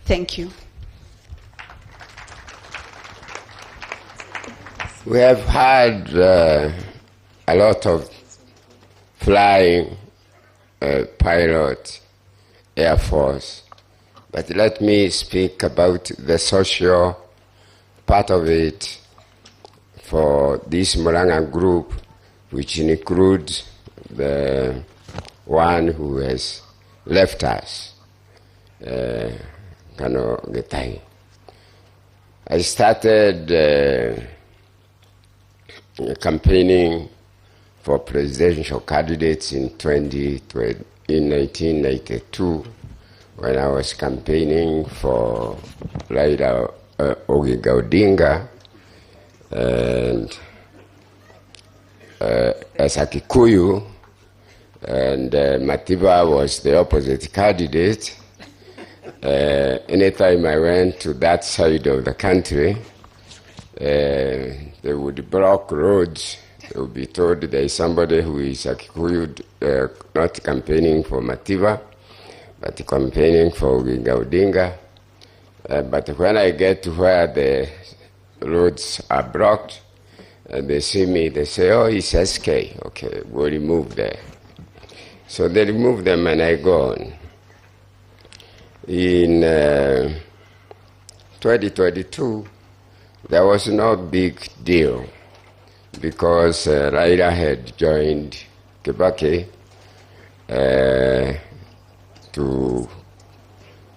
Thank you. We have had a lot of flying pilot, Air Force, but let me speak about the social part of it for this Muranga group, which includes the one who has left us, Kano Getai. I started campaigning for presidential candidates in 1992 when I was campaigning for Raila Odinga and as a Kikuyu, and Matiba was the opposite candidate. Anytime I went to that side of the country, they would block roads. They would be told there is somebody who is a Kikuyu not campaigning for Matiba, but campaigning for Odinga. But when I get to where the roads are blocked, they see me, they say, oh, it's SK. Okay, we'll remove them. So they remove them and I go on. In 2022, there was no big deal because Raila had joined Kibaki to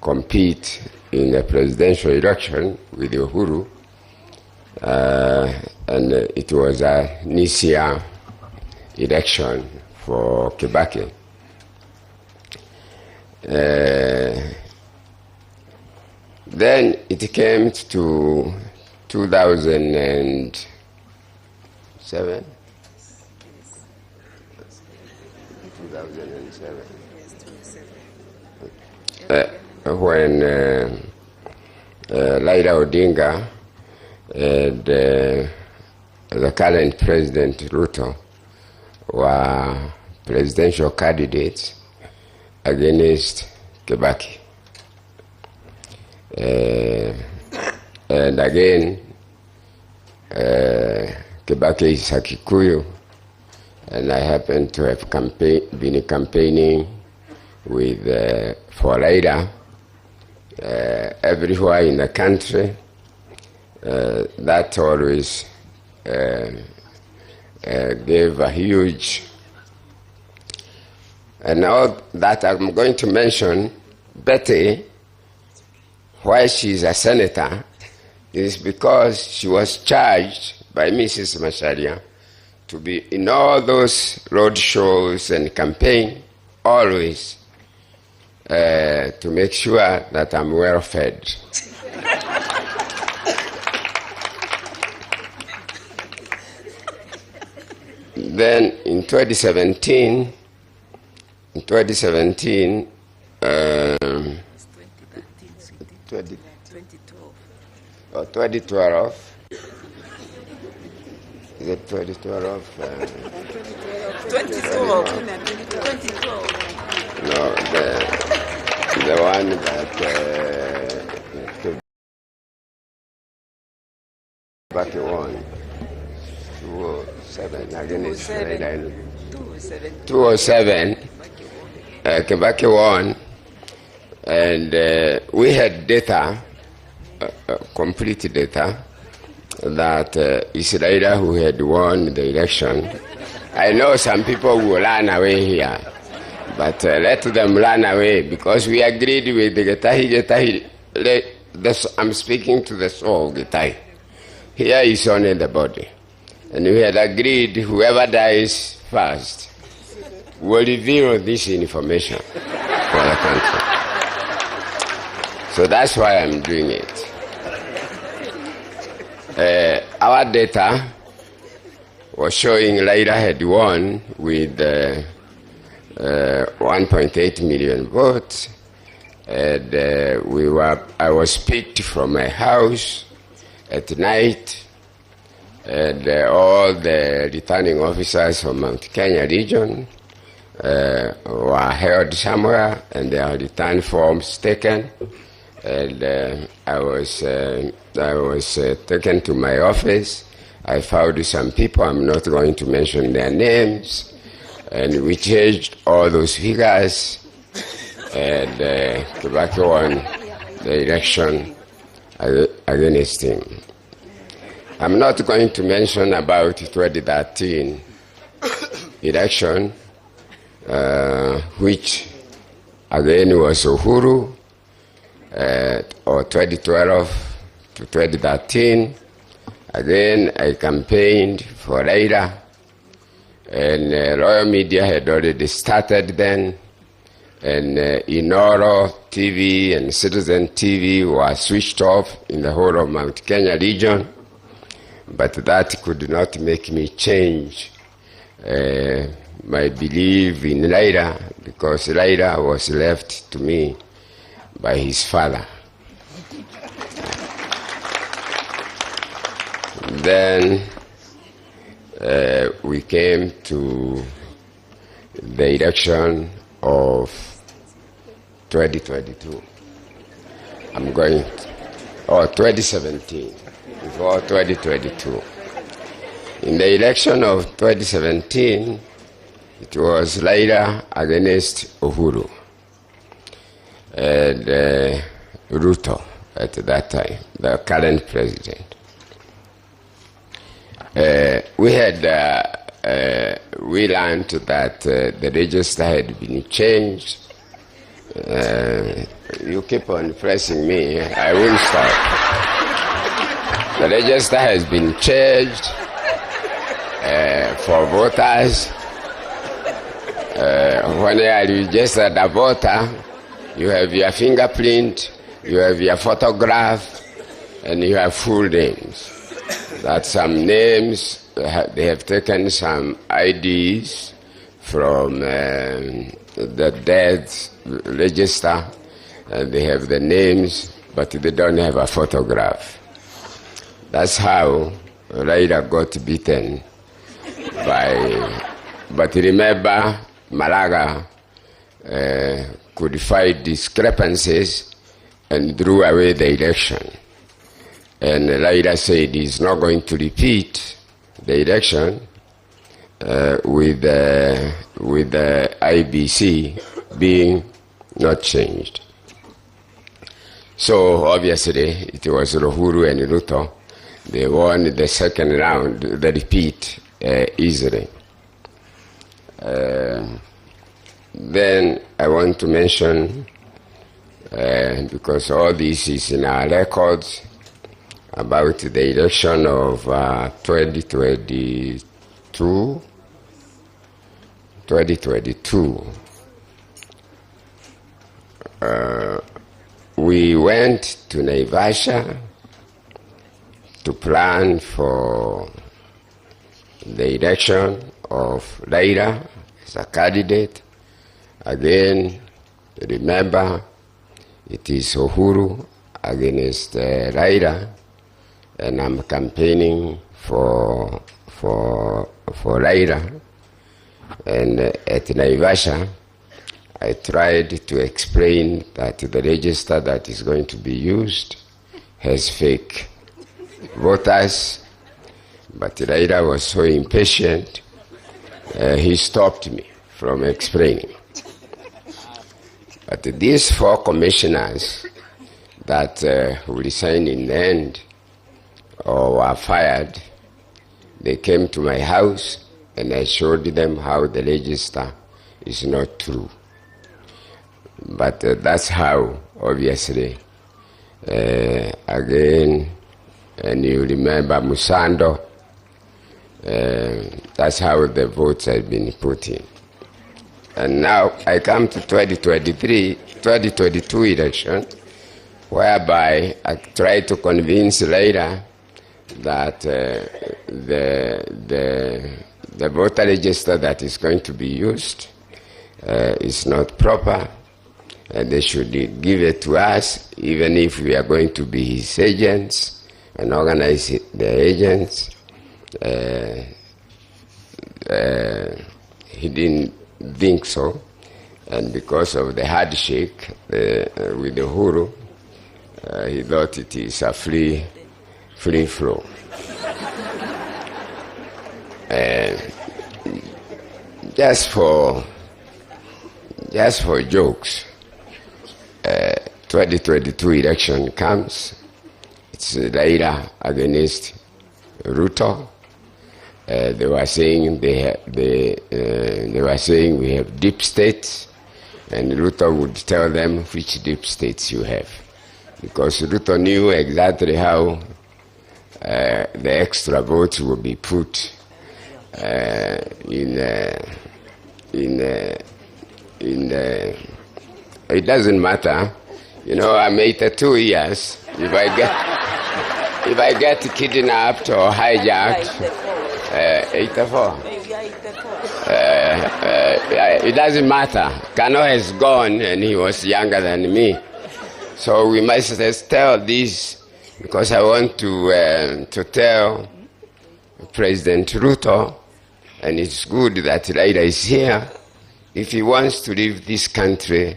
compete in the presidential election with Uhuru, and it was a Nisia election for Kibaki. Then it came to 2007. When Raila Odinga and the current President Ruto were presidential candidates against Kibaki. And again, Kibaki is a Kikuyu, and I happen to have been campaigning with for Raila everywhere in the country. That always gave a huge, and now that I'm going to mention, Betty, why she's a senator, is because she was charged by Mrs. Macharia to be in all those road shows and campaign, always to make sure that I'm well fed. Then in 2017, 2012. Oh, 2012. Is it 2012? 2012. No, the one that Kibaki won. 207 against 207. Kibaki won, and we had data, complete data, that Israel who had won the election. I know some people will run away here, but let them run away, because we agreed with the Getahi. I'm speaking to the soul, Getahi. Here is only the body. And we had agreed whoever dies first will reveal this information for the country. So that's why I'm doing it. Our data was showing Raila had won with 1.8 million votes. And I was picked from my house at night, and all the returning officers from Mount Kenya region were held somewhere, and their return forms taken, And I was taken to my office. I found some people, I'm not going to mention their names, and we changed all those figures, and Kibaki won the election against him. I'm not going to mention about 2013 election, which again was Uhuru, or 2012 to 2013. Again, I campaigned for Raila, and Royal Media had already started then, and Inoro TV and Citizen TV were switched off in the whole of Mount Kenya region, but that could not make me change my belief in Raila, because Raila was left to me by his father. Then we came to the election of 2022. 2017, before 2022. In the election of 2017, it was Raila against Uhuru and Ruto at that time, the current president. We learned that the register had been changed. You keep on pressing me, I won't stop. The register has been changed for voters. When you are registered a voter, you have your fingerprint, you have your photograph, and you have full names. That some names, they have taken some IDs from the death register, and they have the names, but they don't have a photograph. That's how Raila got beaten but remember, Malaga codified discrepancies and drew away the election. And Raila said he's not going to repeat the election with the IBC being not changed. So obviously it was Uhuru and Ruto. They won the second round, the repeat, easily. Then I want to mention, because all this is in our records, about the election of 2022. We went to Naivasha to plan for the election of Raila as a candidate. Again, remember, it is Uhuru against Raila, and I'm campaigning for Raila. And at Naivasha, I tried to explain that the register that is going to be used has fake voters, but Raila was so impatient, he stopped me from explaining. But these 4 commissioners that who resigned in the end or were fired, they came to my house and I showed them how the register is not true. But that's how, obviously, again, and you remember Musando, that's how the votes have been put in. And now I come to 2022 election, whereby I try to convince Raila that the voter register that is going to be used is not proper, and they should give it to us, even if we are going to be his agents and organize the agents. He didn't think so, and because of the handshake with Uhuru, He thought it is a free flow. Just for jokes, 2022 election comes. It's Raila against Ruto. They were saying we have deep states, and Ruto would tell them which deep states you have, because Ruto knew exactly how the extra votes will be put it doesn't matter. You know, I'm 82 years. If I get kidnapped or hijacked, 84. It doesn't matter. Kano has gone, and he was younger than me. So we must just tell this, because I want to tell President Ruto, and it's good that Raila is here, if he wants to leave this country,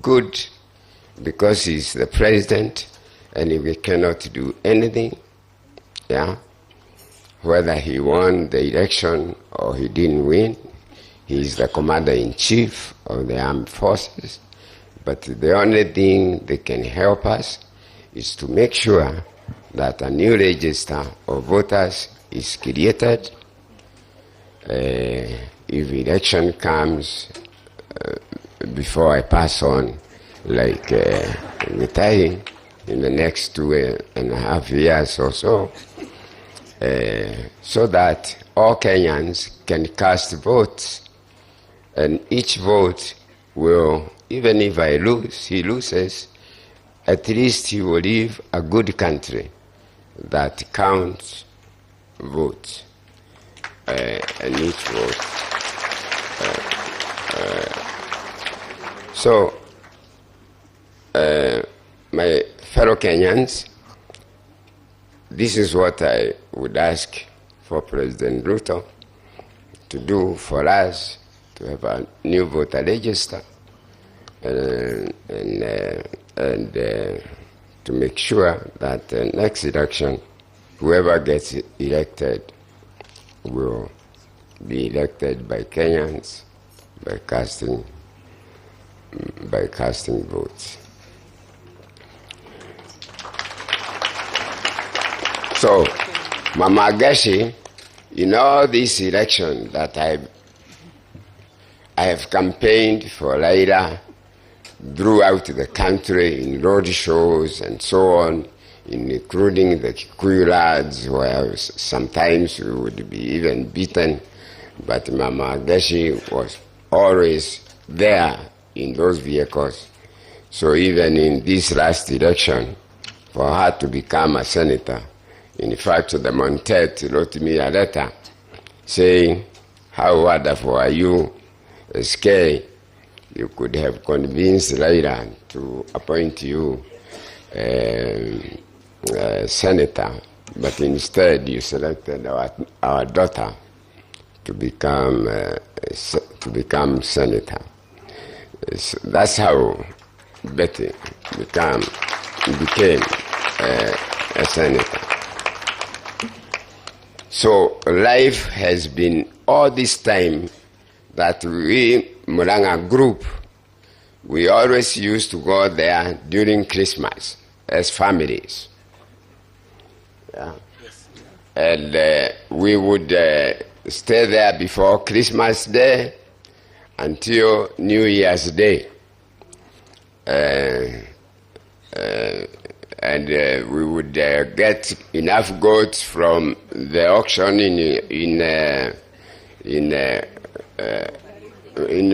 good, because he's the president, and we cannot do anything, yeah? Whether he won the election or he didn't win, he's the commander-in-chief of the armed forces. But the only thing that can help us is to make sure that a new register of voters is created. If election comes, before I pass on, like retiring in the next 2.5 years or so, so that all Kenyans can cast votes, and each vote will, even if I lose, he loses, at least he will leave a good country that counts votes, and each vote. So, my fellow Kenyans, this is what I would ask for President Ruto to do for us, to have a new voter register, and to make sure that the next election, whoever gets elected will be elected by Kenyans by casting votes. So, Mama Gashi, in all this election that I have campaigned for Raila throughout the country in road shows and so on, including the Kikuyu lads, where sometimes we would be even beaten, but Mama Gashi was always there in those vehicles. So even in this last election, for her to become a senator, in fact, the Montet wrote me a letter saying, how wonderful are you, SK, you could have convinced Raila to appoint you senator, but instead you selected our daughter to become senator. That's how Betty became a senator. So life has been all this time that we, Muranga group, we always used to go there during Christmas as families. Yeah. And we would stay there before Christmas Day until New Year's Day. And we would get enough goats from the auction in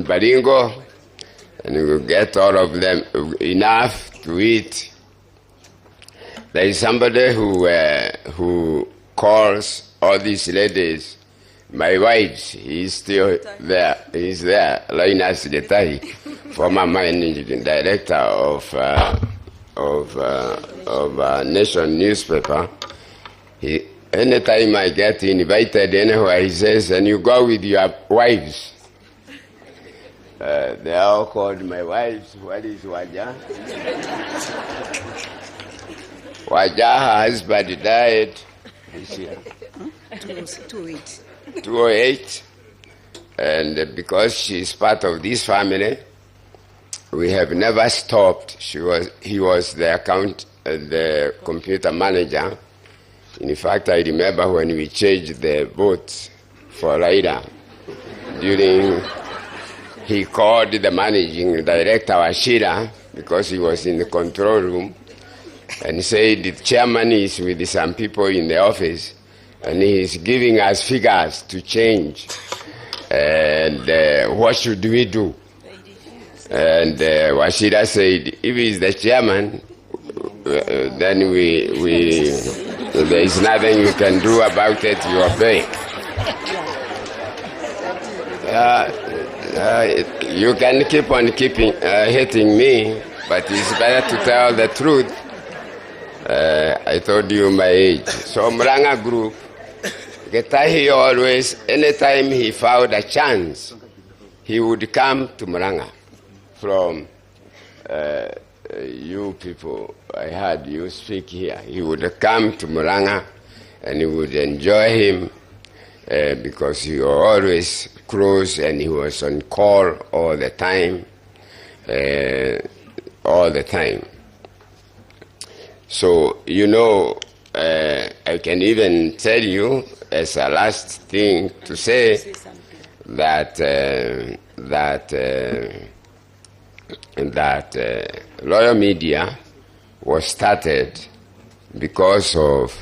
Baringo, and we would get all of them enough to eat. There is somebody who calls all these ladies my wives. He's still there. He's there. Linus Getahi, former managing director of Nation newspaper. Anytime I get invited anywhere, he says, and you go with your wives. They all called my wives. What is Waja? Wajaha husband died this year. 2008. And because she's part of this family, we have never stopped. He was the computer manager. In fact, I remember when we changed the votes for Raila, he called the managing director, Washira, because he was in the control room, and said the chairman is with some people in the office, and he is giving us figures to change. And what should we do? And Washira said, if he's the chairman, then there is nothing you can do about it, you obey. You can keep on hating me, but it's better to tell the truth. I told you my age. So Murang'a group, Getahi always, anytime he found a chance, he would come to Murang'a from you people. I heard you speak here. He would come to Murang'a and he would enjoy him because he was always close and he was on call all the time. So, I can even tell you as a last thing to say that Loyal Media was started because of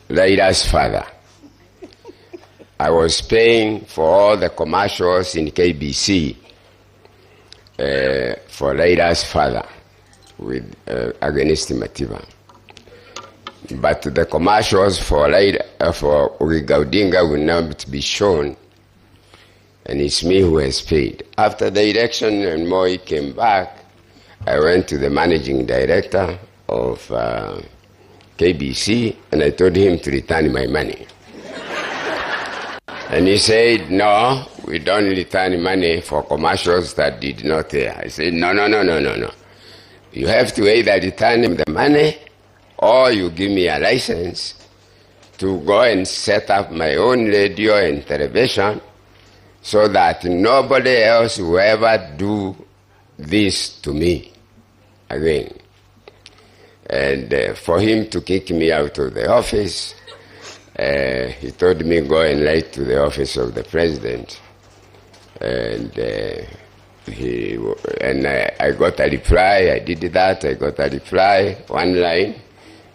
Raila's father. I was paying for all the commercials in KBC for Raila's father against Matiba. But the commercials for Gaudinga will not be shown, and it's me who has paid. After the election and Moi came back, I went to the managing director of KBC and I told him to return my money. And he said, no, we don't return money for commercials that did not air. I said, no. You have to either return him the money or you give me a license to go and set up my own radio and television so that nobody else will ever do this to me again. And for him to kick me out of the office, he told me go and write to the office of the president. And I got a reply. I did that. I got a reply, one line,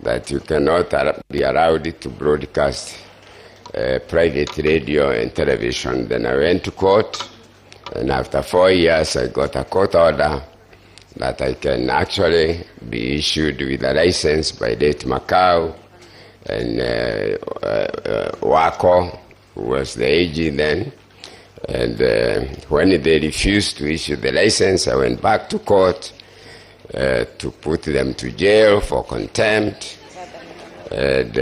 that you cannot be allowed to broadcast private radio and television. Then I went to court, and after 4 years, I got a court order that I can actually be issued with a license by late Macau and Wako, who was the AG then. And when they refused to issue the license, I went back to court to put them to jail for contempt. And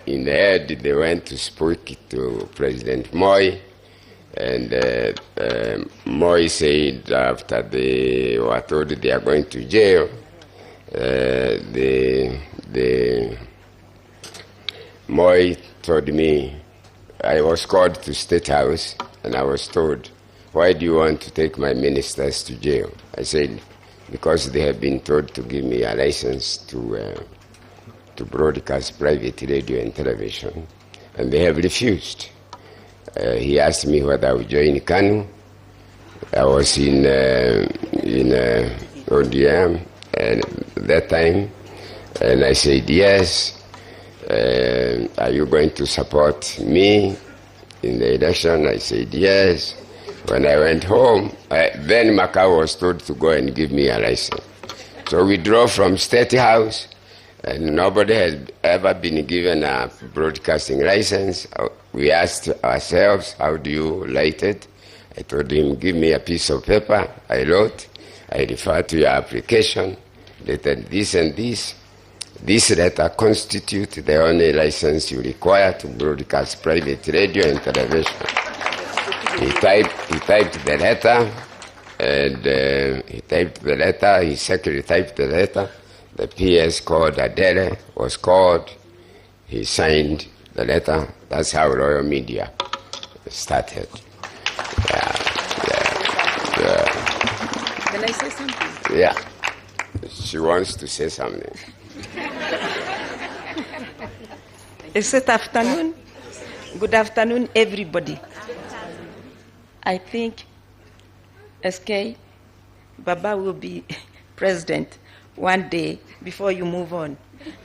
in the end, they went to speak to President Moi. And Moi said after they were told they are going to jail, Moi told me, I was called to State House and I was told, why do you want to take my ministers to jail? I said, because they have been told to give me a license to broadcast private radio and television, and they have refused. He asked me whether I would join KANU. I was in ODM at that time, and I said yes. Are you going to support me in the election? I said yes. When I went home, then Macau was told to go and give me a license. So we drove from State House, and nobody has ever been given a broadcasting license. We asked ourselves, how do you write it? I told him, give me a piece of paper. I wrote, I refer to your application, letter this and this. This letter constitutes the only license you require to broadcast private radio and television. He typed the letter, And he typed the letter, his secretary typed the letter, the PS called Adele, was called, he signed the letter. That's how Royal Media started. Can I say something? Yeah. She wants to say something. Is it afternoon? Good afternoon, everybody. I think SK Baba will be president one day before you move on.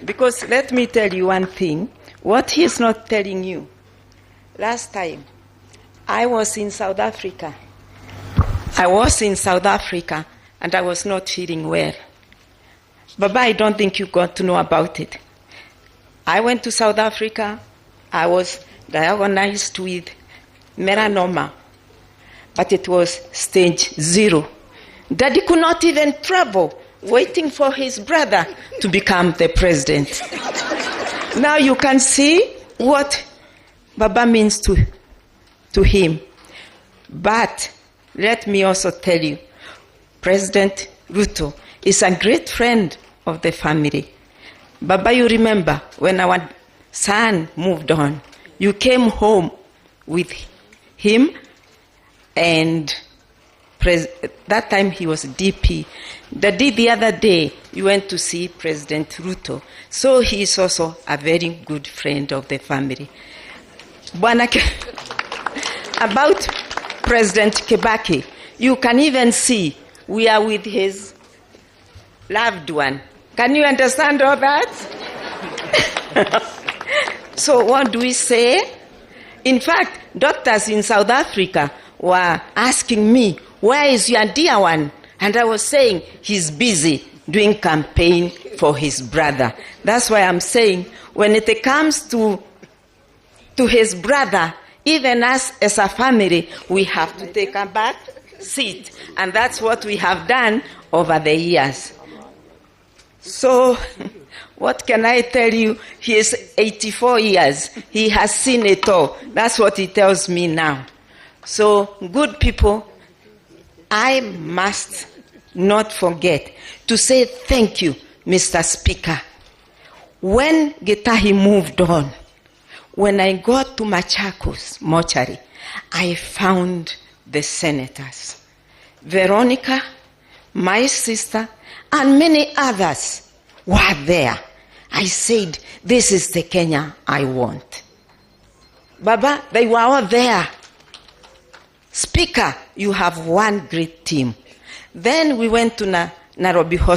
Because let me tell you one thing, what he's not telling you. Last time, I was in South Africa. And I was not feeling well. Baba, I don't think you got to know about it. I went to South Africa. I was diagnosed with melanoma, but it was stage 0. Daddy could not even travel, waiting for his brother to become the president. Now you can see what Baba means to him. But let me also tell you, President Ruto is a great friend of the family. Baba, you remember when our son moved on, you came home with him, and that time he was DP. The other day, you went to see President Ruto. So he is also a very good friend of the family. About President Kibaki, you can even see we are with his loved one. Can you understand all that? So what do we say? In fact, doctors in South Africa were asking me, where is your dear one? And I was saying, he's busy doing campaign for his brother. That's why I'm saying, when it comes to his brother, even us as a family, we have to take a back seat. And that's what we have done over the years. So, what can I tell you? He is 84 years. He has seen it all. That's what he tells me now. So, good people, I must not forget to say thank you, Mr. Speaker. When Getahi moved on, when I got to Macharia, I found the senators. Veronica, my sister, and many others were there. I said, this is the Kenya I want. Baba, they were all there. Speaker, you have one great team. Then we went to Nairobi Hospital.